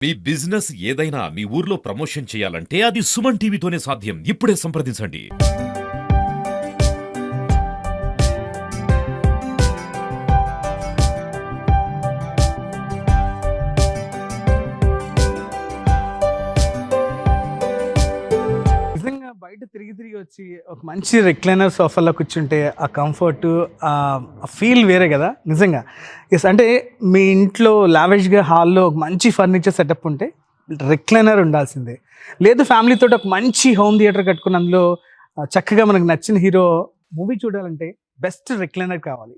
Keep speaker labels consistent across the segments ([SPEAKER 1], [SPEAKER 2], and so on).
[SPEAKER 1] మీ business ఏదైనా మీ ఊర్లో promotion చేయాలంటే అది సుమన్ టీవీతోనే సాధ్యం. ఇప్పుడే సంప్రదించండి.
[SPEAKER 2] నిజంగా బయట తిరిగి తిరిగి వచ్చి ఒక మంచి రెక్లైనర్ సోఫాలో కూర్చుంటే ఆ కంఫర్ట్ ఆ ఫీల్ వేరే కదా నిజంగా. ఎస్, అంటే మీ ఇంట్లో లావిష్గా హాల్లో ఒక మంచి ఫర్నిచర్ సెటప్ ఉంటే రెక్లైనర్ ఉండాల్సిందే. లేదు ఫ్యామిలీతో ఒక మంచి హోమ్ థియేటర్ కట్టుకుని అందులో చక్కగా మనకు నచ్చిన హీరో మూవీ చూడాలంటే బెస్ట్ రెక్లైనర్ కావాలి.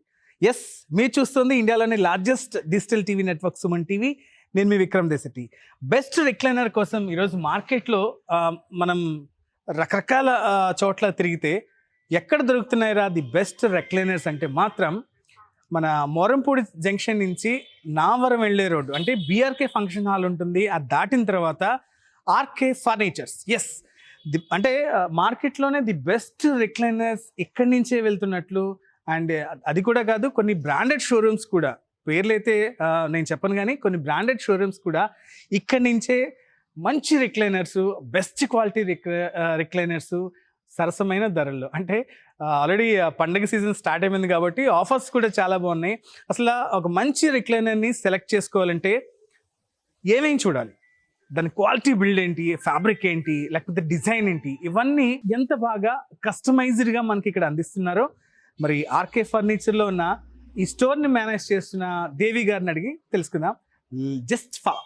[SPEAKER 2] ఎస్, మీరు చూస్తుంది ఇండియాలోని largest digital TV network Suman TV. నేను మీ విక్రమ్ దేశెట్టి. బెస్ట్ రెక్లైనర్ కోసం ఈరోజు మార్కెట్లో మనం రకరకాల చోట్ల తిరిగితే ఎక్కడ దొరుకుతున్నాయిరా ది బెస్ట్ రెక్లైనర్స్ అంటే మాత్రం మన మోరంపూడి జంక్షన్ నుంచి నావరం వెళ్ళే రోడ్డు అంటే బీఆర్కే ఫంక్షన్ హాల్ ఉంటుంది. అది దాటిన తర్వాత ఆర్కే ఫర్నిచర్స్. ఎస్, అంటే మార్కెట్లోనే ది బెస్ట్ రెక్లైనర్స్ ఇక్కడి నుంచే వెళ్తున్నట్లు. అండ్ అది కూడా కాదు, కొన్ని బ్రాండెడ్ షోరూమ్స్ కూడా, పేర్లు అయితే నేను చెప్పను కానీ కొన్ని బ్రాండెడ్ షోరూమ్స్ కూడా ఇక్కడి నుంచే మంచి రిక్లైనర్స్, బెస్ట్ క్వాలిటీ రిక్లైనర్స్ సరసమైన ధరల్లో. అంటే ఆల్రెడీ పండగ సీజన్ స్టార్ట్ అయిపోయింది కాబట్టి ఆఫర్స్ కూడా చాలా బాగున్నాయి. అసలు ఒక మంచి రిక్లైనర్ని సెలెక్ట్ చేసుకోవాలంటే ఏమేమి చూడాలి, దాని క్వాలిటీ బిల్డ్ ఏంటి, ఫ్యాబ్రిక్ ఏంటి, లేకపోతే డిజైన్ ఏంటి, ఇవన్నీ ఎంత బాగా కస్టమైజ్డ్గా మనకి ఇక్కడ అందిస్తున్నారో మరి ఆర్కే ఫర్నిచర్లో ఉన్న ఈ స్టోర్ని మేనేజ్ చేస్తున్న దేవి గారిని అడిగి తెలుసుకుందాం. Just follow.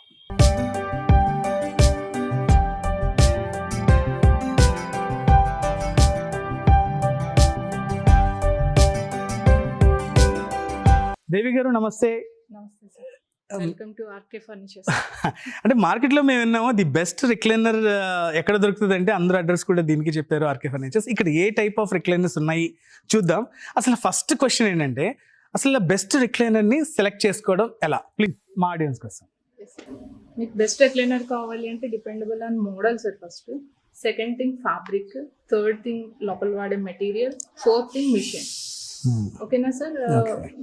[SPEAKER 2] దేవి గారు నమస్తే.
[SPEAKER 3] నమస్తే sir, welcome to RK furnitures.
[SPEAKER 2] అంటే మార్కెట్లో మేము విన్నాము ది బెస్ట్ రిక్లైనర్ ఎక్కడ దొరుకుతుంది అంటే అందరూ అడ్రస్ కూడా దీనికి చెప్పారు, ఆర్కే ఫర్నిచర్స్. ఇక్కడ ఏ టైప్ ఆఫ్ రిక్లైనర్స్ ఉన్నాయి చూద్దాం. అసలు ఫస్ట్ క్వశ్చన్ ఏంటంటే అసలు బెస్ట్ రిక్లైనర్ని సెలెక్ట్ చేసుకోవడం ఎలా, ప్లీజ్ మా ఆడియన్స్ కోసం.
[SPEAKER 3] మీకు బెస్ట్ రెక్లైనర్ కావాలి అంటే dependable on model sir. First, second thing fabric, third thing లోపల వాడే మెటీరియల్, ఫోర్త్ థింగ్ మిషన్. ఓకేనా సార్?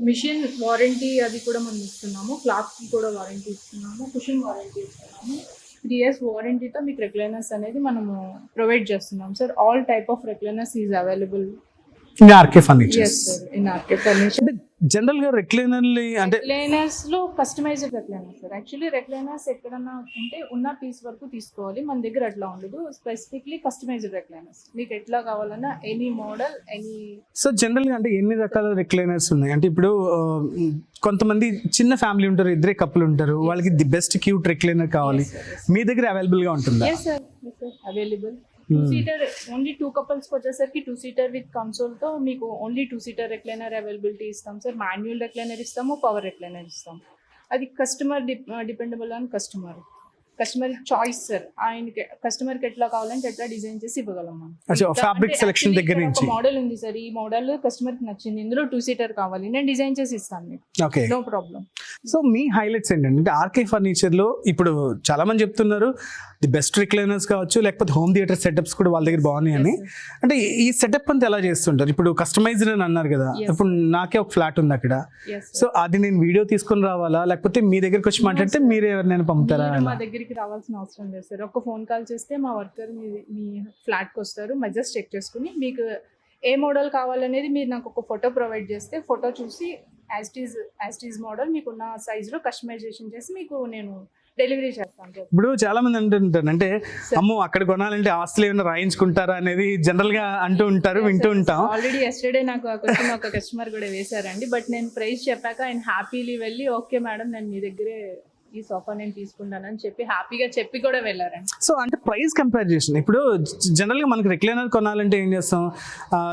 [SPEAKER 3] మిషన్ వారంటీ అది కూడా మనం ఇస్తున్నాము, క్లాత్ కూడా వారంటీ ఇస్తున్నాము, కుషన్ వారంటీ ఇస్తున్నాము. 3 years వారంటీతో మీకు రెక్లైనర్స్ అనేది మనము ప్రొవైడ్ చేస్తున్నాం sir. All type of recliners is available
[SPEAKER 2] in RK furnitures.
[SPEAKER 3] In RK furniture.
[SPEAKER 2] General గా రెక్లైనర్లు అంటే
[SPEAKER 3] రెక్లైనర్స్ లో customised recliners sir. Actually recliners ఎక్కడన్నా ఉంటే ఉన్న పీస్ వరకు తీసుకోవాలి, మన దగ్గర అట్లా ఉండదు. స్పెసిఫిక్లీ కస్టమైజ్డ్ రెక్లైనర్స్ మీకు ఎట్లా కావాలన్నా any model any.
[SPEAKER 2] So general గా అంటే ఎన్ని రకాల రెక్లైనర్స్ ఉన్నాయి అంటే ఇప్పుడు కొంతమంది చిన్న ఫ్యామిలీ ఉంటారు, ఇద్దరే కప్పులు ఉంటారు, వాళ్ళకి ది బెస్ట్ క్యూట్ రెక్లైనర్ కావాలి, మీ దగ్గర అవైలబుల్ గా ఉంటుందా?
[SPEAKER 3] Yes sir, available. 2-seater only 2 couples వచ్చేసరికి 2-seater విత్ కన్సోల్ తో మీకు ఓన్లీ 2-seater రెక్లైనర్ అవైలబిలిటీ ఇస్తాం సార్. మాన్యువల్ రెక్లైనర్ ఇస్తాము, పవర్ రెక్లైనర్ ఇస్తాం. అది customer dependable on customer choice sir. ఆయనకి కస్టమర్కి ఎట్లా కావాలంటే ఎట్లా డిజైన్ చేసి ఇవ్వగలం మనం.
[SPEAKER 2] ఫ్యాబ్రిక్ సెలెక్షన్ దగ్గర నుంచి
[SPEAKER 3] మోడల్ ఉంది సార్, ఈ మోడల్ కస్టమర్కి నచ్చింది, ఇందులో 2-seater కావాలి, నేను డిజైన్ చేసి ఇస్తాను మీకు,
[SPEAKER 2] ఓకే,
[SPEAKER 3] నో ప్రాబ్లం.
[SPEAKER 2] సో మీ హైలైట్స్ ఏంటంటే ఆర్కే ఫర్నిచర్ లో ఇప్పుడు చాలా మంది చెప్తున్నారు ది బెస్ట్ రిక్లైనర్స్ కావచ్చు, లేకపోతే హోమ్ థియేటర్ సెటప్స్ కూడా వాళ్ళ దగ్గర బాగున్నాయి అని. అంటే ఈ సెటప్ అంతా ఎలా చేస్తుంటారు? ఇప్పుడు కస్టమైజ్డ్ అని అన్నారు కదా, ఇప్పుడు నాకే ఒక ఫ్లాట్ ఉంది అక్కడ, సో అది నేను వీడియో తీసుకొని రావాలా, లేకపోతే మీ దగ్గరికి వచ్చి మాట్లాడితే మీరు ఎవరినైనా పంపుతారా?
[SPEAKER 3] మా దగ్గరికి రావాల్సిన అవసరం లేదు సార్. ఒక ఫోన్ కాల్ చేస్తే మా వర్కర్ మీ ఫ్లాట్కి వస్తారు, మెజర్స్ చెక్ చేసుకుని మీకు ఏ మోడల్ కావాలనేది మీరు నాకు ఒక ఫోటో ప్రొవైడ్ చేస్తే ఫోటో చూసి యాజ్ టీజ్ మోడల్ మీకున్న సైజులో కస్టమైజేషన్ చేసి మీకు నేను డెలివరీ చేస్తాను.
[SPEAKER 2] ఇప్పుడు చాలా మంది అంటుంటారు అంటే అమ్మో అక్కడ కొనాలంటే ఆస్తులు ఏమైనా రాయించుకుంటారా అనేది జనరల్ గా అంటూ ఉంటారు, వింటూ ఉంటాం.
[SPEAKER 3] ఆల్రెడీ ఎస్టర్డే నాకు ఒక కస్టమర్ కూడా వేశారండి, బట్ నేను ప్రైస్ చెప్పాక ఆయన హ్యాపీలీ వెళ్ళి ఓకే మేడం నేను మీ దగ్గరే ఈ సోఫా నేను తీసుకుంటానని చెప్పి హ్యాపీగా చెప్పి కూడా వెళ్ళారండి.
[SPEAKER 2] సో అంటే ప్రైస్ కంపేర్ చేసిన ఇప్పుడు జనరల్గా మనకి రిక్లైనర్ కొనాలంటే ఏం చేస్తాం,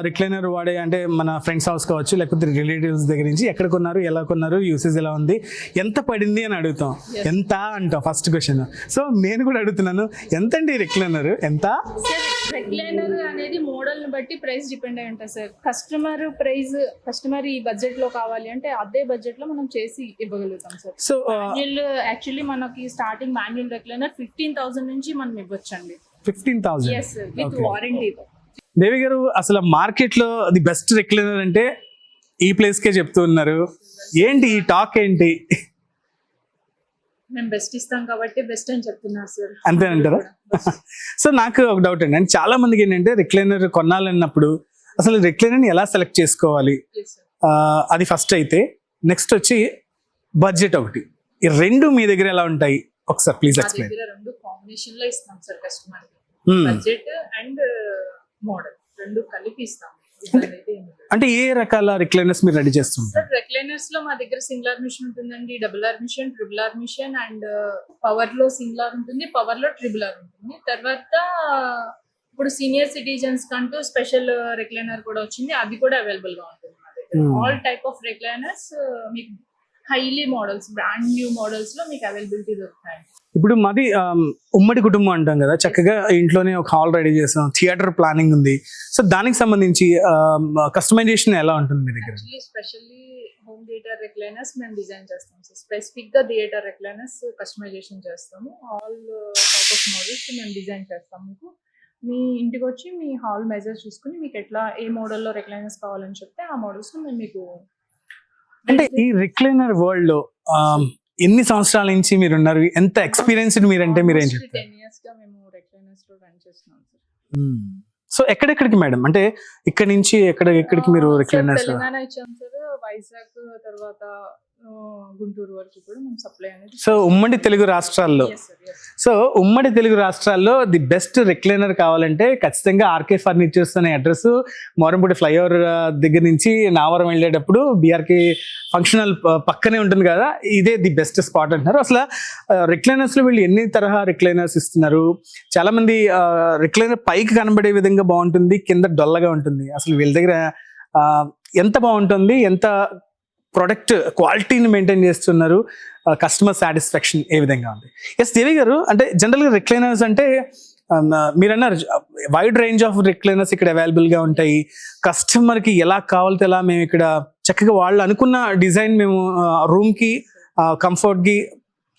[SPEAKER 2] రిక్లైనర్ వాడే అంటే మన ఫ్రెండ్స్ హౌస్ కావచ్చు, లేకపోతే రిలేటివ్స్ దగ్గర నుంచి ఎక్కడ కొన్నారు, ఎలా కొన్నారు, యూసేజ్ ఎలా ఉంది, ఎంత పడింది అని అడుగుతాం. ఎంత అంటాం ఫస్ట్ క్వశ్చన్. సో నేను కూడా అడుగుతున్నాను, ఎంత అండి రిక్లైనర్ ఎంత?
[SPEAKER 3] రెక్లైనర్ అనేది మోడల్ ని బట్టి ప్రైస్ డిపెండ్ అయి ఉంటుంది సార్. కస్టమర్ ఈ బడ్జెట్ లో కావాలి అంటే అదే బడ్జెట్ లో మనం చేసి ఇవ్వగలుగుతాం సార్.
[SPEAKER 2] సో
[SPEAKER 3] యాక్చువల్లీ మనకి స్టార్టింగ్ మాన్యువల్ రెక్లైనర్ 15,000 నుంచి మనం ఇవ్వచ్చండి.
[SPEAKER 2] 15,000
[SPEAKER 3] విత్ వారంటీ.
[SPEAKER 2] దేవి గారు, అసలు మార్కెట్ లో ది బెస్ట్ రెక్లైనర్ అంటే ఈ ప్లేస్ కే చెప్తూ ఉన్నారు, ఏంటి ఈ టాక్ ఏంటి?
[SPEAKER 3] మేము బెస్ట్ ఇస్తాం కాబట్టి బెస్ట్ అని చెప్తున్నారు సార్.
[SPEAKER 2] అంతేనంటారా? సో నాకు ఒక డౌట్ అండి, అంటే చాలా మందికి ఏంటంటే రిక్లైనర్ కొనాలన్నప్పుడు అసలు రిక్లైనర్ని ఎలా సెలెక్ట్ చేసుకోవాలి, అది ఫస్ట్ అయితే. నెక్స్ట్ వచ్చి బడ్జెట్ ఒకటి, ఈ రెండు మీ దగ్గర ఎలా ఉంటాయి ఒకసారి ప్లీజ్
[SPEAKER 3] మా
[SPEAKER 2] ఎక్స్ప్లెయిన్.
[SPEAKER 3] దగ్గర రెండు కాంబినేషన్ లో ఇస్తాం సార్ కస్టమర్ కి. బడ్జెట్ అండ్ మోడల్ రెండు కలిపి ఇస్తాం. ఇబ్బంది అయితే ఏమీ లేదు.
[SPEAKER 2] అంటే ఏ రకాల రిక్లైనర్స్ మీరు రెడీ చేస్తుంటారు?
[SPEAKER 3] సార్ రెక్లైనర్స్ లో మా దగ్గర సింగులర్ మిషన్ ఉంటుందండి, double R mission, triple R mission, and power లో సింగులర్ ఉంటుంది, పవర్ లో ట్రిపుల్ ఆర్ ఉంటుంది. తర్వాత ఇప్పుడు సీనియర్ సిటిజన్స్ కంటూ స్పెషల్ రెక్లైనర్ కూడా వచ్చింది, అది కూడా అవైలబుల్ గా ఉంటుంది మా దగ్గర. ఆల్ టైప్ ఆఫ్ రెక్లైనర్స్ మీకు highly models, brand new models లో మీకు అవైలబిలిటీ దొరుకుతాయి.
[SPEAKER 2] ఇప్పుడు మాది ఉమ్మడి కుటుంబం అంటాం కదా, చక్కగా ఇంట్లోనే ఒక హాల్ రెడీ చేసాం, థియేటర్ ప్లానింగ్ ఉంది. సో దానికి సంబంధించి కస్టమైజేషన్ ఎలా ఉంటుంది మీ దగ్గర?
[SPEAKER 3] Actually specially home theatre recliners మేము డిజైన్ చేస్తాం సార్. స్పెసిఫిక్ గా థియేటర్ రెక్లైనర్స్ కస్టమైజేషన్ చేస్తాము. ఆల్ టైప్ ఆఫ్ మోడల్స్ మేము డిజైన్ చేస్తాం. మీకు మీ ఇంటికి వచ్చి మీ హాల్ మెజర్ చూసుకుని మీకు ఎట్లా ఏ మోడల్లో రెక్లైనర్స్ కావాలని చెప్తే ఆ మోడల్స్ మేము మీకు.
[SPEAKER 2] అంటే ఈ రిక్లైనర్ వరల్డ్ లో ఎన్ని సంవత్సరాల నుంచి మీరు ఉన్నారు, ఎంత ఎక్స్పీరియన్స్డ్ మీరంటే మీరు ఏం చెప్తారు?
[SPEAKER 3] 10 years గా మేము రెక్లైనర్స్ లో రన్ చేస్తున్నాం సార్.
[SPEAKER 2] సో ఎక్కడెక్కడికి మేడం, అంటే ఇక్కడ నుంచి ఎక్కడికి మీరు
[SPEAKER 3] సార్
[SPEAKER 2] రిక్లైనర్స్?
[SPEAKER 3] తెలంగాణ ఇచ్చాం సార్, వైజాగ్, తర్వాత గుంటూరు వరకు కూడా మేము సప్లై అనేది.
[SPEAKER 2] సో ఉమ్మడి తెలుగు రాష్ట్రాల్లో,
[SPEAKER 3] Yes, sir, yes.
[SPEAKER 2] సో ఉమ్మడి తెలుగు రాష్ట్రాల్లో ది బెస్ట్ రిక్లైనర్ కావాలంటే ఖచ్చితంగా ఆర్కే ఫర్నిచర్స్ అనే అడ్రస్ మోరంపూడి ఫ్లైఓవర్ దగ్గర నుంచి నావరం వెళ్ళేటప్పుడు బీఆర్కే ఫంక్షనల్ పక్కనే ఉంటుంది కదా, ఇదే ది బెస్ట్ స్పాట్ అంటున్నారు. అసలు రిక్లైనర్స్ లో వీళ్ళు ఎన్ని తరహా రిక్లైనర్స్ ఇస్తున్నారు? చాలా మంది రిక్లైనర్ పైకి కనబడే విధంగా బాగుంటుంది, కింద డొల్లగా ఉంటుంది. అసలు వీళ్ళ దగ్గర ఎంత బాగుంటుంది, ఎంత ప్రొడక్ట్ క్వాలిటీని మెయింటైన్ చేస్తున్నారు, కస్టమర్ సాటిస్ఫాక్షన్ ఏ విధంగా ఉంది? ఎస్ దేవి గారు, అంటే జనరల్గా రిక్లైనర్స్ అంటే మీరు అన్నారు వైడ్ రేంజ్ ఆఫ్ రిక్లైనర్స్ ఇక్కడ అవైలబుల్గా ఉంటాయి. కస్టమర్కి ఎలా కావాలితే ఎలా మేము ఇక్కడ చక్కగా వాళ్ళు అనుకున్న డిజైన్ మేము రూమ్కి కంఫర్ట్కి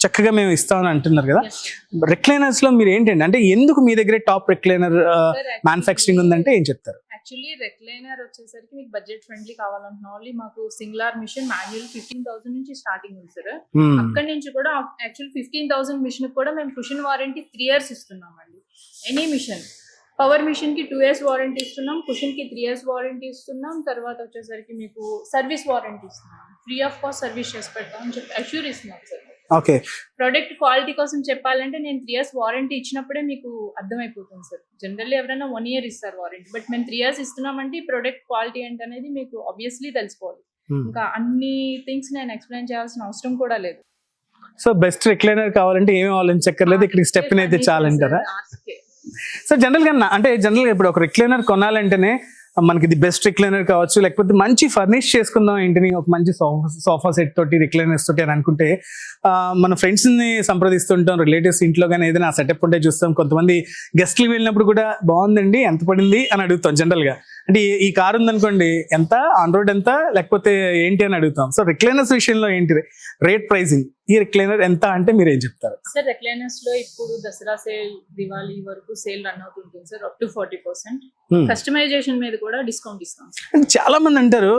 [SPEAKER 2] చక్కగా మేము ఇస్తామని అంటున్నారు కదా.
[SPEAKER 3] Yes, sir.
[SPEAKER 2] రిక్లైనర్స్ లో మీరు ఏంటండి, అంటే ఎందుకు మీ దగ్గరే టాప్ రిక్లైనర్ మ్యానుఫ్యాక్చరింగ్ ఉందంటే ఏం చెప్తారు?
[SPEAKER 3] యాక్చువల్లీ రెక్లైనర్ వచ్చేసరికి మీకు బడ్జెట్ ఫ్రెండ్లీ కావాలంటున్నా ఓన్లీ మాకు సింగులర్ మిషన్ మాన్యువల్ 15,000 నుంచి స్టార్టింగ్ ఉంది సార్. అక్కడి నుంచి కూడా యాక్చువల్ 15,000 మిషన్ కూడా మేము కుషన్ వారంటీ 3 years ఇస్తున్నాం అండి. ఎనీ మిషన్, పవర్ మిషన్ కి 2 years వారంటీ ఇస్తున్నాం, కుషన్ కి 3 years వారంటీ ఇస్తున్నాం. తర్వాత వచ్చేసరికి మీకు సర్వీస్ వారంటీ ఇస్తున్నాం, ఫ్రీ ఆఫ్ కాస్ట్ సర్వీస్ చేసి పెడతాం అని చెప్పి అష్యూర్ ఇస్తున్నాం సార్.
[SPEAKER 2] ఓకే,
[SPEAKER 3] ప్రొడక్ట్ క్వాలిటీ కోసం చెప్పాలంటే నేను 3 years వారంటీ ఇచ్చినప్పుడే మీకు అర్థమైపోతుంది సార్. జనరల్లీ ఎవరైనా 1 year ఇస్తారు వారంటీ, బట్ మేము 3 years ఇస్తున్నామంటే ఈ ప్రొడక్ట్ క్వాలిటీ ఏంటనేది మీకు ఆబ్వియస్లీ తెలిసిపోవాలి. ఇంకా అన్ని థింగ్స్ నేను ఎక్స్ప్లెయిన్ చేయాల్సిన అవసరం కూడా లేదు.
[SPEAKER 2] సో బెస్ట్ రిక్లైనర్ కావాలంటే ఏమేమి ఆలోచించక్కర్లేదు, ఇక్కడికి స్టెప్ అయితే చాలంటారా? సో జనరల్గా ఇప్పుడు ఒక రిక్లైనర్ కొనాలంటేనే మనకి ఇది బెస్ట్ రిక్లైనర్ కావచ్చు, లేకపోతే మంచి ఫర్నిష్ చేసుకుందాం ఇంటిని ఒక మంచి సోఫా సెట్ తోటి రిక్లైనర్స్ తోటి అని అనుకుంటే మన ఫ్రెండ్స్ ని సంప్రదిస్తుంటాం, రిలేటివ్స్ ఇంట్లో కానీ ఏదైనా సెటప్ ఉంటే చూస్తాం. కొంతమంది గెస్ట్లు వెళ్ళినప్పుడు కూడా బాగుందండి ఎంత పడింది అని అడుగుతాం. జనరల్ గా అంటే ఈ కార్ ఉందనుకోండి ఎంత ఆన్ రోడ్ ఎంత లేకపోతే ఏంటి అని అడుగుతాం. సో రిక్లైనర్స్ విషయంలో ఏంటి రేట్ ప్రైసింగ్, ఈ రిక్లైనర్ ఎంత అంటే మీరు ఏం చెప్తారు?
[SPEAKER 3] సార్ రిక్లైనర్స్ లో ఇప్పుడు దసరా సేల్, దివాళీ వరకు సేల్ రన్ అవుతుంటుంది సార్, అప్ టు 40%. కస్టమైజేషన్ మీద కూడా డిస్కౌంట్ ఇస్తాం సార్.
[SPEAKER 2] చాలా మంది అంటారు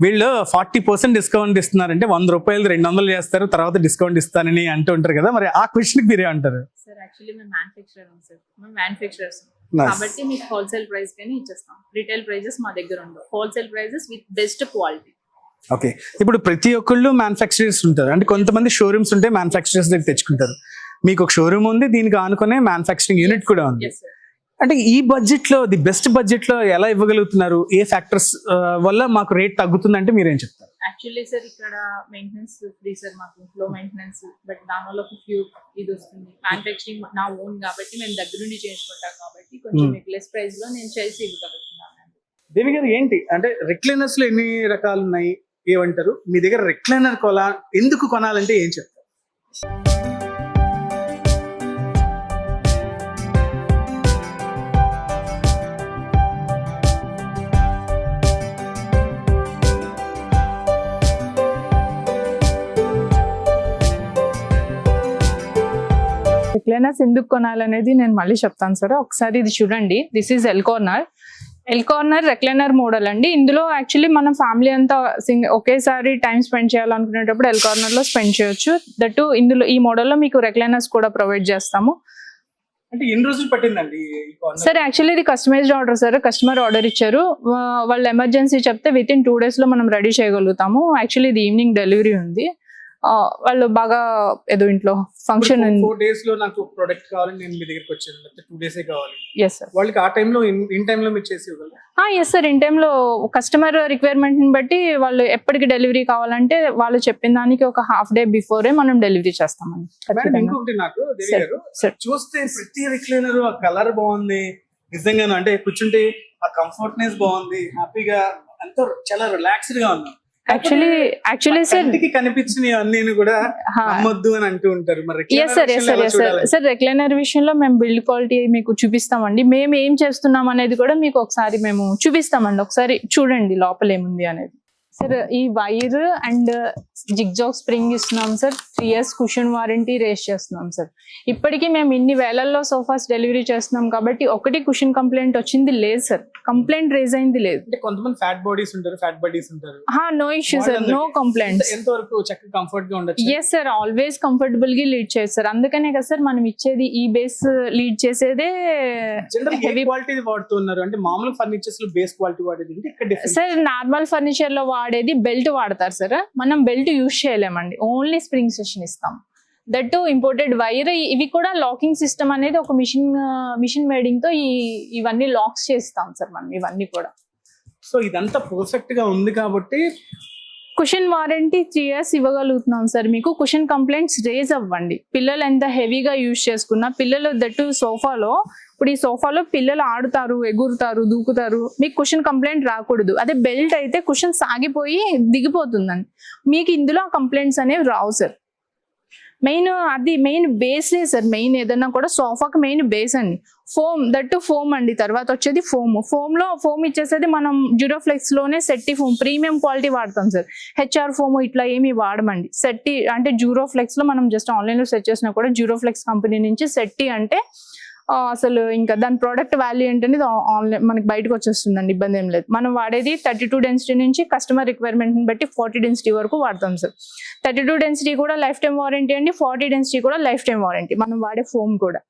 [SPEAKER 2] వీళ్ళు 40% డిస్కౌంట్ ఇస్తున్నారంటే 100 రూపాయలు 200 చేస్తారు, తర్వాత డిస్కౌంట్ ఇస్తానని అంటూ ఉంటారు కదా, మరి ఆ క్వశ్చన్ మీరే అంటారు?
[SPEAKER 3] సార్ యాక్చువల్లీ మేము మ్యానుఫ్యాక్చరర్స్ కాబట్టి మీకు హోల్సేల్ ప్రైస్ గానీ ఇచ్చేస్తాం. రిటైల్ ప్రైజెస్ మా దగ్గర ఉండవు, wholesale prices with best quality.
[SPEAKER 2] Okay, ఇప్పుడు ప్రతి ఒక్కళ్ళు మ్యానుఫ్యాక్చరర్స్ ఉంటారు, అంటే కొంతమంది షోరూమ్స్ ఉంటే మ్యానుఫ్యాక్చరర్స్ దగ్గర తెచ్చుకుంటారు. మీకు ఒక షోరూమ్ ఉంది, దీనికి ఆనుకునే మ్యానుఫ్యాక్చరింగ్ యూనిట్ కూడా ఉంది. అంటే ఈ బడ్జెట్ లో ది బెస్ట్ బడ్జెట్ లో ఎలా ఇవ్వగలుగుతున్నారు? ఏ ఫ్యాక్టర్స్ వల్ల మాకు రేట్ తగ్గుతుందంటే మీరేం చెప్తారు?
[SPEAKER 3] యాక్చువల్లీ సార్ ఇక్కడ మెయింటెనెన్స్ ఫ్రీ సార్, మాకు లో మెయింటెనెన్స్, బట్ దానివల్ల ఫ్యూ ఇది వస్తుంది. మ్యానుఫ్యాక్చరింగ్ నా ఓన్ కాబట్టి మేము దగ్గర నుండి చేసుకుంటాం కాబట్టి కొంచెం మీకు లెస్ ప్రైస్ లో నేను చేసి ఇవ్వగలుగుతున్నాను.
[SPEAKER 2] దేవి గారు ఏంటి అంటే రిక్లైనర్స్ లో ఎన్ని రకాలు ఉన్నాయి ఏమంటారు? మీ దగ్గర రిక్లైనర్ ఎందుకు కొనాలంటే ఏం చెప్తారు?
[SPEAKER 3] రిక్లైనర్స్ ఎందుకు కొనాలనేది నేను మళ్ళీ చెప్తాను సార్. ఒకసారి ఇది చూడండి, this is L corner. L corner recliner model అండి. ఇందులో యాక్చువల్లీ మన ఫ్యామిలీ అంతా ఒకేసారి టైం స్పెండ్ చేయాలనుకునేటప్పుడు ఎల్ కార్నర్ లో స్పెండ్ చేయొచ్చు. దట్టు ఇందులో ఈ మోడల్లో మీకు రెక్లైనర్స్ కూడా ప్రొవైడ్ చేస్తాము.
[SPEAKER 2] అంటే ఎన్ని రోజులు పట్టిందండి ఈ కార్నర్?
[SPEAKER 3] సార్ యాక్చువల్లీ ఇది customised order sir. Customer order ఇచ్చారు, వాళ్ళు ఎమర్జెన్సీ చెప్తే విత్ ఇన్ 2 days లో మనం రెడీ చేయగలుగుతాము. యాక్చువల్లీ ఇది ఈవినింగ్ డెలివరీ ఉంది. వాళ్ళు బాగా ఏదో ఇంట్లో ఫంక్షన్ ఉంది.
[SPEAKER 2] 4 days లో నాకు ప్రొడక్ట్ కావాలని నేను మీ దగ్గరికి వచ్చాను, లేకపోతే 2 days కావాలి,
[SPEAKER 3] ఎస్ సార్.
[SPEAKER 2] వాళ్ళకి ఆ టైంలో ఇన్ టైంలో మీరు చేసి ఇవ్వగలరా?
[SPEAKER 3] ఎస్ సార్, ఇన్ టైంలో కస్టమర్ రిక్వైర్మెంట్ ని బట్టి వాళ్ళు ఎప్పటికి డెలివరీ కావాలంటే వాళ్ళు చెప్పిన దానికి ఒక హాఫ్ డే బిఫోరే మనం డెలివరీ చేస్తామండి.
[SPEAKER 2] మేడం ఇంకొకటి నాకు దేవి గారు,
[SPEAKER 3] సార్
[SPEAKER 2] చూస్తే ప్రతి రిక్లైనర్ ఆ కలర్ బాగుంది నిజంగాను, అంటే కూర్చుంటే ఆ కంఫర్ట్నెస్ బాగుంది, హ్యాపీగా అంతా చాలా రిలాక్స్డ్ గా ఉంది.
[SPEAKER 3] యాక్చువల్లీ సార్
[SPEAKER 2] కనిపించిన అన్ని కూడా నమ్మొద్దు అని అంటూ ఉంటారు.
[SPEAKER 3] సార్ రెక్లైనర్ విషయంలో మేము బిల్డ్ క్వాలిటీ మీకు చూపిస్తామండి. మేము ఏం చేస్తున్నాం అనేది కూడా మీకు ఒకసారి మేము చూపిస్తామండి. ఒకసారి చూడండి లోపల ఏముంది అనేది. సార్ ఈ వైర్ అండ్ జిగ్జాగ్ స్ప్రింగ్ ఇస్తున్నాం సార్. 3 years కుషన్ వారంటీ రేస్ చేస్తున్నాం సార్. ఇప్పటికీ మేము ఇన్ని వేలల్లో సోఫాస్ డెలివరీ చేస్తున్నాం కాబట్టి ఒకటి కుషన్ కంప్లైంట్ వచ్చింది లేదు సార్. కంప్లైంట్ రేజ్ అయింది లేదు.
[SPEAKER 2] అంటే కొంతమంది ఫ్యాట్ బాడీస్ ఉంటారు, ఫ్యాట్ బాడీస్ ఉంటారు.
[SPEAKER 3] No issue sir, no complaints.
[SPEAKER 2] ఎంత వరకు చక్కగా కంఫర్ట్ గా ఉండొచ్చు?
[SPEAKER 3] ఎస్ సార్, ఆల్వేస్ కంఫర్టబుల్ గా లీడ్ చేయొచ్చు సార్. అందుకనే కదా సార్ మనం ఇచ్చేది ఈ బేస్ లీడ్ చేసేదే
[SPEAKER 2] హెవీ క్వాలిటీ వాడుతున్నారు. అంటే మామూలు ఫర్నిచర్స్ లో బేస్ క్వాలిటీ వాడేది
[SPEAKER 3] సార్. నార్మల్ ఫర్నిచర్ లో వాడేది బెల్ట్ వాడతారు సార్. మనం బెల్ట్ యూజ్ చేయలేమండి, ఓన్లీ స్ప్రింగ్ సెషన్ ఇస్తాం. That imported wire. ఇవి కూడా లాకింగ్ సిస్టమ్ అనేది ఒక మిషన్ మేడింగ్ తో ఇవన్నీ లాక్స్ చేస్తాం సార్ మనం ఇవన్నీ కూడా.
[SPEAKER 2] సో ఇదంతా పర్ఫెక్ట్ గా ఉంది కాబట్టి
[SPEAKER 3] కుషన్ వారంటీ 3 years ఇవ్వగలుగుతున్నాం సార్. మీకు కుషన్ కంప్లైంట్స్ రేజ్ అవ్వండి. పిల్లలు ఎంత హెవీగా యూజ్ చేసుకున్నా, పిల్లలు దట్టు సోఫాలో, ఇప్పుడు ఈ సోఫాలో పిల్లలు ఆడుతారు, ఎగురుతారు, దూకుతారు, మీకు కుషన్ కంప్లైంట్ రాకూడదు. అదే బెల్ట్ అయితే కుషన్ సాగిపోయి దిగిపోతుందండి. మీకు ఇందులో కంప్లైంట్స్ అనేవి రావు సార్. మెయిన్ బేసే సార్. మెయిన్ ఏదన్నా కూడా సోఫాకి మెయిన్ బేస్ అండి. ఫోమ్, దట్టు ఫోమ్ అండి. తర్వాత వచ్చేది ఫోమ్ ఇచ్చేసేది మనం జ్యూరోఫ్లెక్స్ లోనే సెట్టి ఫోమ్ ప్రీమియం క్వాలిటీ వాడతాం సార్. హెచ్ఆర్ ఫోమ్ ఇట్లా ఏమి వాడమండి. సెట్టి అంటే జ్యూరోఫ్లెక్స్ లో మనం జస్ట్ ఆన్లైన్ లో సెర్చ్ చేసినా కూడా జ్యూరోఫ్లెక్స్ కంపెనీ నుంచి సెట్టి అంటే అసలు ఇంకా దాని ప్రోడక్ట్ వాల్యూ ఏంటనేది ఆన్లైన్ మనకి బయటకు వచ్చేస్తుందండి. ఇబ్బంది ఏం లేదు. మనం వాడేది 32 డెన్సిటీ నుంచి కస్టమర్ రిక్వైర్మెంట్ ని బట్టి 40 డెన్సిటీ వరకు వాడతాం సార్. 32 డెన్సిటీ కూడా లైఫ్ టైం వారంటీ అండి, 40 డెన్సిటీ కూడా లైఫ్ టైం వారంటీ. మనం వాడే ఫోమ్ కూడా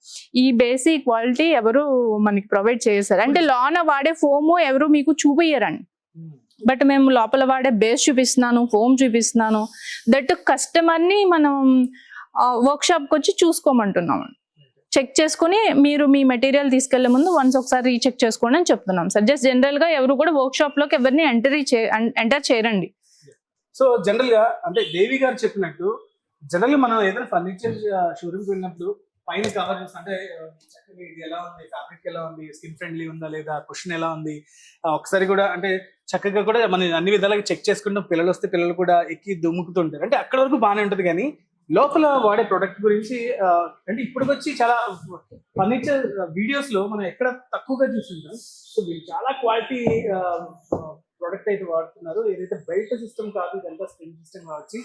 [SPEAKER 3] ఈ బేసిక్ క్వాలిటీ ఎవరు మనకి ప్రొవైడ్ చేస్తారు. అంటే లోన వాడే ఫోమ్ ఎవరు మీకు చూపియ్యరండి, బట్ మేము లోపల వాడే బేస్ చూపిస్తున్నాను, ఫోమ్ చూపిస్తున్నాను. దట్ కస్టమర్ ని మనం వర్క్ షాప్ కి వచ్చి చూసుకోమంటున్నాం. చెక్ చేసుకుని మీరు మీ మెటీరియల్ తీసుకెళ్లే ముందు వన్స్ ఒకసారి రీచెక్ చేసుకోండి అని చెప్తున్నాం సార్. జస్ట్ జనరల్ గా ఎవరు కూడా వర్క్ షాప్ లోకి ఎవరిని ఎంటర్ చేయరండి.
[SPEAKER 2] సో జనరల్ గా అంటే దేవి గారు చెప్పినట్టు జనరల్ గా మనం ఏదైనా ఫర్నిచర్ షోరూమ్ వెళ్ళినప్పుడు పైన కవర్ చేస్తాం. అంటే ఇది ఎలా ఉంది, ఫ్యాబ్రిక్ ఎలా ఉంది, స్కిన్ ఫ్రెండ్లీ ఉందా లేదా, కుషన్ ఎలా ఉంది, ఒకసారి కూడా అంటే చక్కగా కూడా మనం అన్ని విధాలుగా చెక్ చేసుకుంటాం. పిల్లలు వస్తే పిల్లలు కూడా ఎక్కి దుమ్ముకుతుంటారు. అంటే అక్కడ వరకు బాగానే ఉంటది, కానీ లోపల వాడే ప్రొడక్ట్ గురించి అంటే ఇప్పుడు వచ్చి చాలా ఫర్నిచర్ వీడియోస్ లో మనం ఎక్కడ తక్కువగా చూస్తుంటాం. సో వీళ్ళు చాలా క్వాలిటీ ప్రొడక్ట్ అయితే వాడుతున్నారు. ఏదైతే బెల్ట్ సిస్టమ్ కాదు, ఇదంతా స్ప్రింగ్ సిస్టమ్ కావచ్చు.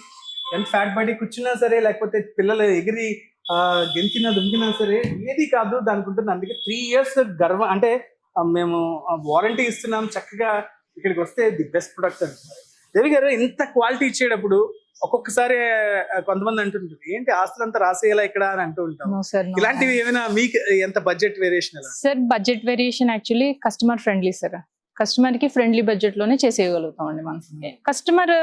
[SPEAKER 2] ఎంత ఫ్యాట్ బాడీ కూర్చున్నా సరే, లేకపోతే పిల్లలు ఎగిరి గెంతినా దుమ్కినా సరే, ఏది కాదు దానికి ఉంటుంది. అందుకే 3 years గర్వం, అంటే మేము వారంటీ ఇస్తున్నాం, చక్కగా ఇక్కడికి వస్తే ది బెస్ట్ ప్రొడక్ట్ అంటున్నారు. దేవి గారు ఇంత క్వాలిటీ ఇచ్చేటప్పుడు ఒక్కొక్కసారి కొంతమంది అంటుంటారు, ఏంటి ఆస్తులంతా రాసేయాలా ఇక్కడ అని అంటూ ఉంటాం. ఇలాంటివి ఏమైనా మీకు ఎంత budget variation?
[SPEAKER 3] Sir budget variation actually customer friendly sir. Customer కి ఫ్రెండ్లీ బడ్జెట్ లోనే చేసేయగలుగుతాం అండి మనం. కస్టమర్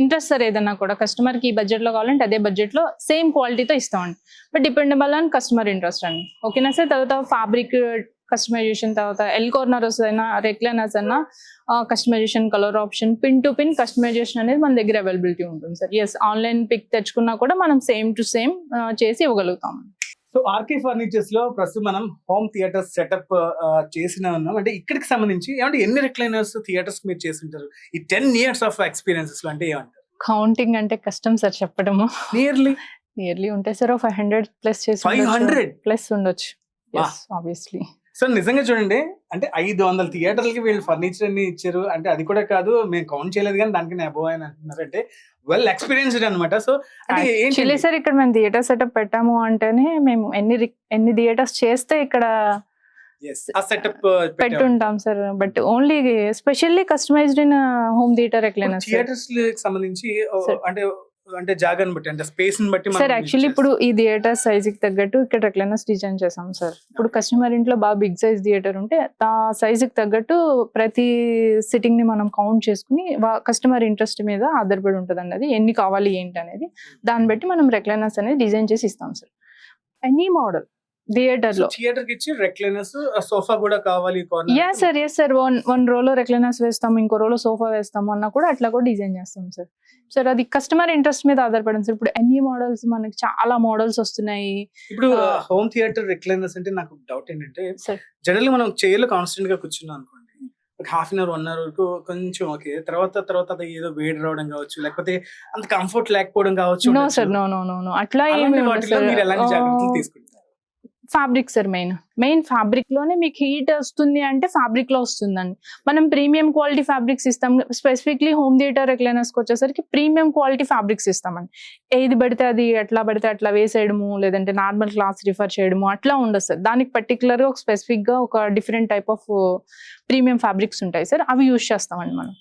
[SPEAKER 3] ఇంట్రెస్ట్ సార్, ఏదన్నా కూడా కస్టమర్ కి ఈ బడ్జెట్ లో కావాలంటే అదే బడ్జెట్ లో సేమ్ క్వాలిటీతో ఇస్తామండి. But dependable on customer interest అండి. ఓకేనా సార్. తర్వాత ఫ్యాబ్రిక్ కస్టమైజేషన్, తర్వాత ఎల్ కార్నర్స్ అయినా, రెక్లైనర్స్ అయినా customisation, colour option, pin to pin customisation అనేది మన దగ్గర అవైలబిలిటీ ఉంటుంది సార్. ఎస్, ఆన్లైన్ పిక్ తెచ్చుకున్నా కూడా మనం సేమ్ టు సేమ్ చేసి ఇవ్వగలుగుతాం.
[SPEAKER 2] సో ఆర్కే ఫర్నిచర్స్ లో ప్రస్తుతం మనం హోమ్ థియేటర్ సెటప్ చేసిన ఉన్నాం. అంటే ఇక్కడికి సంబంధించి ఏమంటే ఎన్ని రిక్లైనర్స్ థియేటర్స్ మీరు చేసి ఉంటారు ఈ 10 years ఆఫ్ ఎక్స్పీరియన్సెస్ లో? అంటే ఏమంటారు?
[SPEAKER 3] కౌంటింగ్ అంటే కష్టం సార్ చెప్పడము. నియర్లీ ఉంటాయి సార్, 500 ప్లస్ చేసి
[SPEAKER 2] 500
[SPEAKER 3] ప్లస్ ఉండొచ్చు ఆబ్వియస్లీ.
[SPEAKER 2] సో నిజంగా చూడండి, అంటే 500 థియేటర్లకి వీళ్ళు ఫర్నిచర్ అన్ని ఇచ్చారు. అంటే అది కూడా కాదు, మేము కౌంట్ చేయలేదు కానీ దానికి అబోవ్ అని అంటున్నారు. అంటే వెల్ ఎక్స్పీరియన్స్డ్ అనమాట. సో
[SPEAKER 3] అంటే సార్ ఇక్కడ మేము థియేటర్ సెటప్ పెట్టాము అంటేనే మేము ఎన్ని థియేటర్స్ చేస్తే ఇక్కడ
[SPEAKER 2] ఆ సెటప్
[SPEAKER 4] పెట్టుంటాం sir. But only specially customized in home theatre recliners sir.
[SPEAKER 2] Theatres సంబంధించి
[SPEAKER 4] Sir.
[SPEAKER 2] అంటే జాగాని బట్టి అంటే స్పేస్ ని బట్టి
[SPEAKER 4] సార్ యాక్చువల్లీ ఇప్పుడు ఈ థియేటర్ సైజ్ కి తగ్గట్టు ఇక్కడ రిక్లైనర్స్ డిజైన్ చేసాం సార్. ఇప్పుడు కస్టమర్ ఇంట్లో బాగా బిగ్ సైజ్ థియేటర్ ఉంటే ఆ సైజ్ కి తగ్గట్టు ప్రతి సిట్టింగ్ ని మనం కౌంట్ చేసుకుని కస్టమర్ ఇంట్రెస్ట్ మీద ఆధారపడి ఉంటుంది అన్నది ఎన్ని కావాలి ఏంటి అనేది దాన్ని బట్టి మనం రిక్లైనర్స్ అనేది డిజైన్ చేసి ఇస్తాం సార్. ఎనీ మోడల్ థియేటర్ లో.
[SPEAKER 2] థియేటర్ కి ఇచ్చి రెక్లైనర్స్ సోఫా కూడా కావాలి
[SPEAKER 4] ఎస్ సార్ వన్ రోలో రెక్లైనర్స్ వేస్తాము, ఇంకో రోలో సోఫా వేస్తాము అన్నా కూడా అట్లా కూడా డిజైన్ చేస్తాం సార్. సార్ అది కస్టమర్ ఇంట్రెస్ట్ మీద ఆధారపడింది సార్. ఇప్పుడు ఎన్ని మోడల్స్ మనకి చాలా మోడల్స్ వస్తున్నాయి.
[SPEAKER 2] ఇప్పుడు హోమ్ థియేటర్ రిక్లైనర్స్ అంటే నాకు డౌట్ ఏంటంటే
[SPEAKER 4] Sir.
[SPEAKER 2] జనరల్లీ మనం చైర్ లో కాన్స్టెంట్ గా కూర్చున్నాం అనుకోండి, ఒక హాఫ్ అన్ అవర్ 1 hour వరకు కొంచెం ఓకే, తర్వాత అది ఏదో వేడి రావడం కావచ్చు, లేకపోతే అంత కంఫర్ట్ లేకపోవడం కావచ్చు.
[SPEAKER 4] నో సార్ నో అట్లా ఏమి
[SPEAKER 2] అలాంటి
[SPEAKER 4] ఉండదు
[SPEAKER 2] వాటిలో మీరు ఎలాంటి జాగ్రత్తలు
[SPEAKER 4] సార్.
[SPEAKER 2] తీసుకుంటారు?
[SPEAKER 4] ఫ్యాబ్రిక్ సార్ మెయిన్ ఫ్యాబ్రిక్ లోనే మీకు హీట్ వస్తుంది అంటే ఫ్యాబ్రిక్ లో వస్తుందండి. మనం ప్రీమియం క్వాలిటీ ఫ్యాబ్రిక్స్ ఇస్తాం. స్పెసిఫిక్లీ హోమ్ థియేటర్ రిక్లైనర్స్ కి వచ్చేసరికి ప్రీమియం క్వాలిటీ ఫ్యాబ్రిక్స్ ఇస్తామండి. ఏది పడితే అది ఎట్లా పడితే అట్లా వేసేయడము, లేదంటే నార్మల్ క్లాస్ రిఫర్ చేయడము అట్లా ఉండదు సార్. దానికి పర్టికులర్ గా ఒక స్పెసిఫిక్ గా ఒక different type of premium fabrics ఉంటాయి సార్, అవి యూజ్ చేస్తామండి మనం.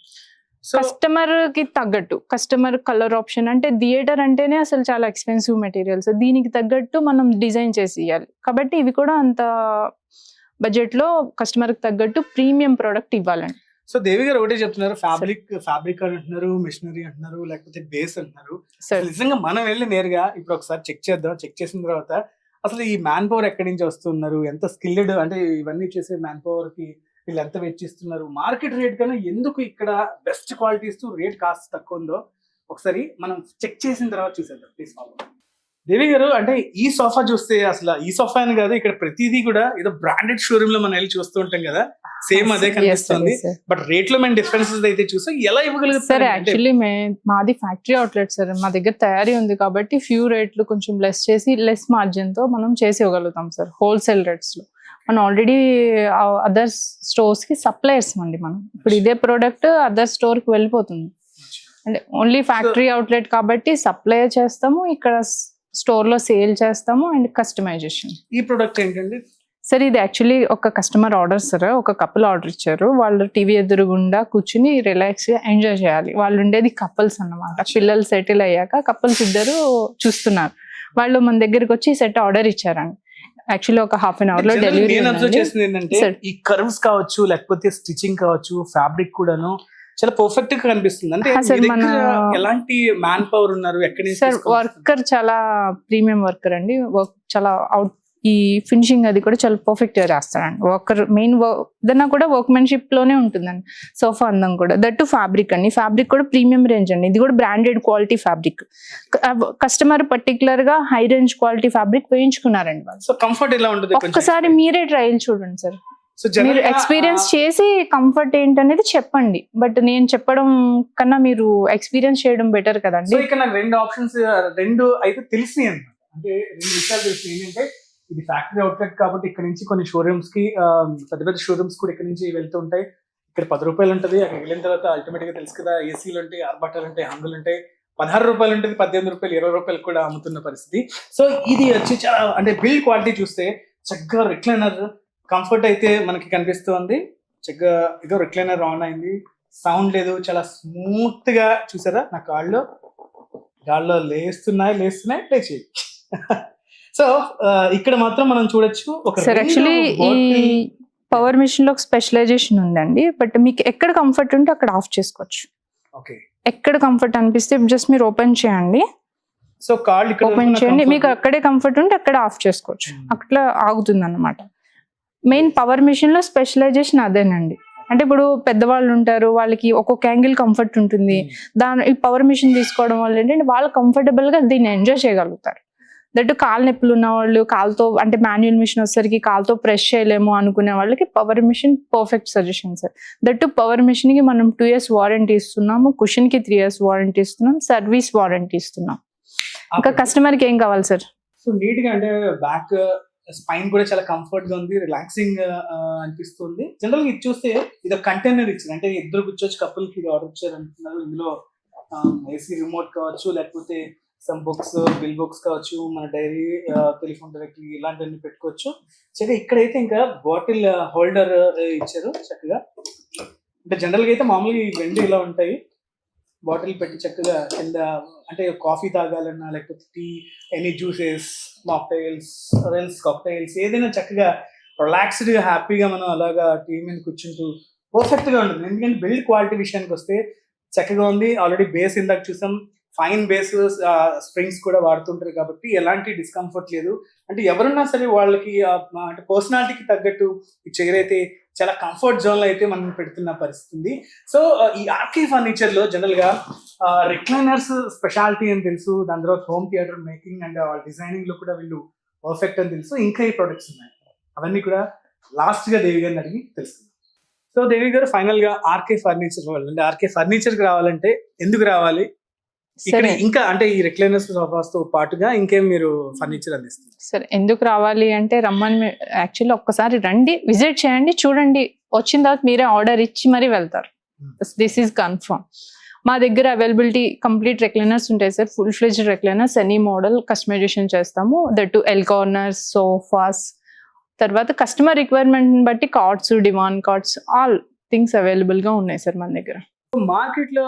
[SPEAKER 2] సో
[SPEAKER 4] కస్టమర్ కి తగ్గట్టు కస్టమర్ కలర్ ఆప్షన్ అంటే థియేటర్ అంటేనే అసలు చాలా ఎక్స్పెన్సివ్ మెటీరియల్స్, దీనికి తగ్గట్టు మనం డిజైన్ చేసి ఇవ్వాలి. కాబట్టి ఇవి కూడా అంత బడ్జెట్ లో కస్టమర్ కి తగ్గట్టు ప్రీమియం ప్రోడక్ట్ ఇవ్వాలండి.
[SPEAKER 2] సో దేవి గారు ఒకటే చెప్తున్నారు, ఫ్యాబ్రిక్ అంటున్నారు, మిషనరీ అంటున్నారు, లేకపోతే బేస్ అంటున్నారు.
[SPEAKER 4] సార్
[SPEAKER 2] నిజంగా మనం వెళ్ళి నేరుగా ఇప్పుడు ఒకసారి చెక్ చేద్దాం. చెక్ చేసిన తర్వాత అసలు ఈ మ్యాన్ పవర్ ఎక్కడి నుంచి వస్తున్నారు, ఎంత స్కిల్డ్, అంటే ఇవన్నీ చేసే మ్యాన్ పవర్ కి వీళ్ళు ఎంత వెచ్చిస్తున్నారు, మార్కెట్ రేట్ కన్నా ఎందుకు ఇక్కడ బెస్ట్ క్వాలిటీ ఇస్తూ రేట్ కాస్ట్ తక్కువ ఉందో ఒకసారి మనం చెక్ చేసిన తర్వాత చూసేద్దాం. Please follow. దేవి గారు, అంటే ఈ సోఫా చూస్తే అసలు ఈ సోఫా అని కాదు, ఇక్కడ ప్రతిదీ కూడా ఏదో బ్రాండెడ్ షోరూమ్ లో మనం వెళ్ళి చూస్తూ ఉంటాం కదా, సేమ్ అదే కనిపిస్తుంది. బట్ రేట్ లో మేము డిఫరెన్సెస్ అయితే చూసాం. ఎలా
[SPEAKER 4] సార్
[SPEAKER 2] ఇవ్వగలుగుతారు?
[SPEAKER 4] యాక్చువల్లీ మాది ఫ్యాక్టరీ అవుట్లెట్ సార్. మా దగ్గర తయారీ ఉంది కాబట్టి ఫ్యూ రేట్లు కొంచెం లెస్ చేసి లెస్ మార్జిన్ తో మనం చేసి ఇవ్వగలుగుతాం సార్. హోల్సేల్ రేట్స్ లో మనం ఆల్రెడీ అదర్ స్టోర్స్ కి సప్లయర్స్ అండి. మనం ఇప్పుడు ఇదే ప్రోడక్ట్ అదర్ స్టోర్ కి వెళ్ళిపోతుంది అంటే ఓన్లీ ఫ్యాక్టరీ అవుట్లెట్ కాబట్టి సప్లై చేస్తాము, ఇక్కడ స్టోర్ లో సేల్ చేస్తాము అండ్ కస్టమైజేషన్.
[SPEAKER 2] ఈ ప్రొడక్ట్ ఏంటండి
[SPEAKER 4] సార్ ఇది యాక్చువల్లీ ఒక కస్టమర్ ఆర్డర్ సార్, ఒక కపుల్ ఆర్డర్ ఇచ్చారు. వాళ్ళు టీవీ ఎదురుగుండా కూర్చుని రిలాక్స్ గా ఎంజాయ్ చేయాలి. వాళ్ళు ఉండేది కపుల్స్ అన్నమాట. పిల్లలు సెటిల్ అయ్యాక కపుల్స్ ఇద్దరు చూస్తున్నారు. వాళ్ళు మన దగ్గరికి వచ్చి సెట్ ఆర్డర్ ఇచ్చారండి. యాక్చువల్లీ ఒక హాఫ్ అన్ అవర్ లో డెలివరీ.
[SPEAKER 2] నేను అబ్జర్వ్ చేసింది ఏంటంటే ఈ కర్వ్స్ కావచ్చు, లేకపోతే స్టిచింగ్ కావచ్చు, ఫ్యాబ్రిక్ కూడాను చాలా పర్ఫెక్ట్ గా కనిపిస్తుంది. అంటే
[SPEAKER 4] సార్
[SPEAKER 2] మీ దగ్గర ఎలాంటి మ్యాన్ పవర్ ఉన్నారు, ఎక్కడి నుంచి
[SPEAKER 4] సార్ వర్కర్ చాలా ప్రీమియం వర్కర్ అండి. వర్క్ చాలా అవుట్, ఈ ఫినిషింగ్ అది కూడా చాలా పర్ఫెక్ట్ గా చేస్తాడండి. వర్కర్ మెయిన్ ఏదన్నా కూడా వర్క్మెన్షిప్ లోనే ఉంటుందండి. సోఫా అందం కూడా దట్టు ఫ్యాబ్రిక్ అండి. ఫ్యాబ్రిక్ కూడా ప్రీమియం రేంజ్ అండి. ఇది కూడా branded quality fabric. Customer particular గా హై రేంజ్ క్వాలిటీ ఫ్యాబ్రిక్ వేయించుకున్నారండి వాళ్ళు.
[SPEAKER 2] సో కంఫర్ట్ ఎలా ఉంటుంది?
[SPEAKER 4] ఒక్కసారి మీరే ట్రయల్ చూడండి సార్.
[SPEAKER 2] సో
[SPEAKER 4] మీరు ఎక్స్పీరియన్స్ చేసి కంఫర్ట్ ఏంటనేది చెప్పండి. బట్ నేను చెప్పడం కన్నా మీరు ఎక్స్పీరియన్స్ చేయడం బెటర్ కదండి.
[SPEAKER 2] సో ఇక్కడ నాకు రెండు ఆప్షన్స్ అయితే తెలిసినాయి అన్నమాట. అంటే రెండు విషయాలు తెలిసినాయి. ఏంటంటే ఇది ఫ్యాక్టరీ అవుట్లెట్ కాబట్టి ఇక్కడ నుంచి కొన్ని షోరూమ్స్ కి పెద్ద పెద్ద షోరూమ్స్ కూడా ఇక్కడ నుంచి వెళ్తూ ఉంటాయి. ఇక్కడ 10 రూపాయలు ఉంటుంది, అక్కడ వెళ్ళిన తర్వాత అల్టిమేట్ గా తెలుసు కదా, ఏసీలు ఉంటాయి, ఆర్బాటాలు ఉంటాయి, హంగులు ఉంటాయి. 16 రూపాయలు ఉంటుంది, 18 రూపాయలు, 20 రూపాయలు కూడా అమ్ముతున్న పరిస్థితి. సో ఇది వచ్చి చాలా అంటే బిల్డ్ క్వాలిటీ చూస్తే చక్కగా రిక్లైనర్ కంఫర్ట్ అయితే మనకి కనిపిస్తుంది. చక్కగా ఇదో రిక్లైనర్ ఆన్ అయింది, సౌండ్ లేదు, చాలా స్మూత్ గా చూసారా, నా కాళ్ళు లేస్తున్నాయి లేచేయి. సో ఇక్కడ మాత్రం మనం చూడొచ్చు ఒక
[SPEAKER 4] సార్ యాక్చువల్లీ ఈ పవర్ మిషన్ లో స్పెషలైజేషన్ ఉందండి. బట్ మీకు ఎక్కడ కంఫర్ట్ ఉంటే అక్కడ ఆఫ్ చేసుకోవచ్చు.
[SPEAKER 2] ఓకే,
[SPEAKER 4] ఎక్కడ కంఫర్ట్ అనిపిస్తే జస్ట్ మీరు ఓపెన్ చేయండి.
[SPEAKER 2] సో కాళ్ళు ఇక్కడ
[SPEAKER 4] ఓపెన్ చేయండి, మీకు అక్కడే కంఫర్ట్ ఉంటే అక్కడ ఆఫ్ చేసుకోవచ్చు. అట్లా ఆగుతుంది అన్నమాట. మెయిన్ పవర్ మిషన్ లో స్పెషలైజేషన్ అదేనండి. అంటే ఇప్పుడు పెద్దవాళ్ళు ఉంటారు, వాళ్ళకి ఒక్కొక్క యాంగిల్ కంఫర్ట్ ఉంటుంది. ఈ పవర్ మిషన్ తీసుకోవడం వల్ల ఏంటంటే వాళ్ళు కంఫర్టబుల్ గా దీన్ని ఎంజాయ్ చేయగలుగుతారు. దట్టు కాలు నొప్పులు ఉన్న వాళ్ళు, కాలుతో అంటే మాన్యువల్ మిషన్ వచ్చేసరికి కాలుతో ప్రెస్ చేయలేము అనుకునే వాళ్ళకి power mission perfect suggestion sir. That power mission కి మనం 2 years వారంటీ ఇస్తున్నాము, కుషన్ కి 3 years వారంటీ ఇస్తున్నాం, సర్వీస్ వారంటీ ఇస్తున్నాం. ఇంకా కస్టమర్ కి ఏం కావాలి సార్?
[SPEAKER 2] సో నీట్ గా అంటే బ్యాక్ స్పైన్ కూడా చాలా కంఫర్ట్ గా ఉంది, రిలాక్సింగ్ అనిపిస్తుంది. జనరల్ గా ఇది చూస్తే ఇది కంటైనర్ ఇచ్చింది, అంటే ఇద్దరు కూర్చోవచ్చు, కపుల్ కి ఆర్డర్ ఇచ్చారు అంటున్నారు. ఇందులో ఏసీ రిమోట్ కావచ్చు, లేకపోతే సమ్ బుక్స్, బిల్ బుక్స్ కావచ్చు, మన డైరీ, టెలిఫోన్ డైరెక్టరీ ఇలాంటివన్నీ పెట్టుకోవచ్చు. చక్కగా ఇక్కడైతే ఇంకా బాటిల్ హోల్డర్ ఇచ్చారు చక్కగా. అంటే జనరల్గా అయితే మామూలుగా ఈ వెండి ఇలా ఉంటాయి, బాటిల్ పెట్టి చక్కగా కింద అంటే కాఫీ తాగాలన్నా లేకపోతే టీ, ఎనీ జ్యూసెస్, మాక్టైల్స్, రెల్స్ కాక్టైల్స్ ఏదైనా చక్కగా రిలాక్స్డ్గా హ్యాపీగా మనం అలాగా టీ మీద కూర్చుంటూ పర్ఫెక్ట్గా ఉంటుంది. ఎందుకంటే బిల్డ్ క్వాలిటీ విషయానికి వస్తే చక్కగా ఉంది. ఆల్రెడీ బేస్ ఇందాక చూసాం, ఫైన్ బేస్, స్ప్రింగ్స్ కూడా వాడుతుంటారు కాబట్టి ఎలాంటి డిస్కంఫర్ట్ లేదు. అంటే ఎవరున్నా సరే వాళ్ళకి అంటే పర్సనాలిటీకి తగ్గట్టు ఈ చైర్ అయితే చాలా కంఫర్ట్ జోన్లో అయితే మనం పెడుతున్న పరిస్థితి ఉంది. సో ఈ ఆర్కే ఫర్నిచర్లో జనరల్గా రిక్లైనర్స్ స్పెషాలిటీ అని తెలుసు, దాని తర్వాత హోమ్ థియేటర్ మేకింగ్ అండ్ వాళ్ళ డిజైనింగ్లో కూడా వీళ్ళు పర్ఫెక్ట్ అని తెలుసు. ఇంకా ఈ ప్రొడక్ట్స్ ఉన్నాయి, అవన్నీ కూడా లాస్ట్గా దేవి గారిని అడిగి తెలుసుకుందాం. సో దేవి గారు, ఫైనల్గా ఆర్కే ఫర్నిచర్ అంటే ఆర్కే ఫర్నిచర్కి రావాలంటే ఎందుకు రావాలి? ఇక్కడ
[SPEAKER 4] సరే.
[SPEAKER 2] ఇంకా అంటే ఈ రిక్లైనర్స్ సోఫాస్ తో పాటుగా ఇంకేం మీరు ఫర్నిచర్ అందిస్తుంది?
[SPEAKER 4] సరే, ఎందుకు రావాలి అంటే రమ్మని యాక్చువల్లీ ఒక్కసారి రండి, విజిట్ చేయండి, చూడండి, వచ్చిన తర్వాత మీరే ఆర్డర్ ఇచ్చి మరీ వెళ్తారు. This is confirm. మా దగ్గర అవైలబిలిటీ కంప్లీట్ రెక్లైనర్స్ ఉంటాయి sir, full fledged recliners, any model customization చేస్తాము. That to L corners, sofas, తర్వాత కస్టమర్ రిక్వైర్మెంట్ బట్టి cards, divan cards, all things available గా ఉన్నాయి సార్ మన దగ్గర.
[SPEAKER 2] మార్కెట్ లో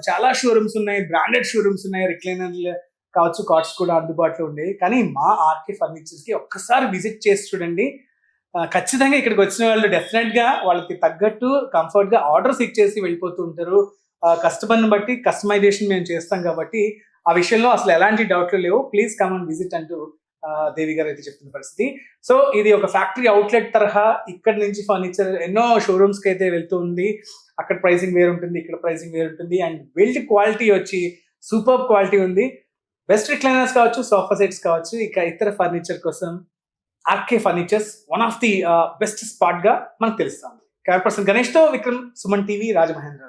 [SPEAKER 2] చాలా షోరూమ్స్ ఉన్నాయి, బ్రాండెడ్ షోరూమ్స్ ఉన్నాయి, రిక్లైనర్లు కావచ్చు, కార్డ్స్ కూడా అందుబాటులో ఉన్నాయి. కానీ మా ఆర్కే ఫర్నిచర్స్ కి ఒక్కసారి విజిట్ చేసి చూడండి. ఖచ్చితంగా ఇక్కడికి వచ్చిన వాళ్ళు డెఫినెట్ గా వాళ్ళకి తగ్గట్టు కంఫర్ట్ గా ఆర్డర్స్ ఇచ్చేసి వెళ్ళిపోతూ ఉంటారు. కస్టమర్ని బట్టి కస్టమైజేషన్ మేము చేస్తాం కాబట్టి ఆ విషయంలో అసలు ఎలాంటి డౌట్లు లేవు. ప్లీజ్ కమ్ అండ్ విజిట్ అంటూ దేవి గారు అయితే చెప్తున్న పరిస్థితి. సో ఇది ఒక ఫ్యాక్టరీ అవుట్లెట్ తరహా, ఇక్కడ నుంచి ఫర్నిచర్ ఎన్నో షోరూమ్స్ కి అయితే వెళ్తూ ఉంది. అక్కడ ప్రైసింగ్ వేరు ఉంటుంది, ఇక్కడ ప్రైసింగ్ వేరు ఉంటుంది. అండ్ బిల్డ్ క్వాలిటీ వచ్చి సూపర్ క్వాలిటీ ఉంది. బెస్ట్ రిక్లైనర్స్ కావచ్చు, సోఫా సెట్స్ కావచ్చు, ఇక ఇతర ఫర్నిచర్ కోసం RK furnitures one of the best spot గా మనకు తెలుస్తాం. కెమెరా పర్సన్ గణేష్ తో విక్రమ్, సుమన్ టీవీ, రాజమహేంద్ర.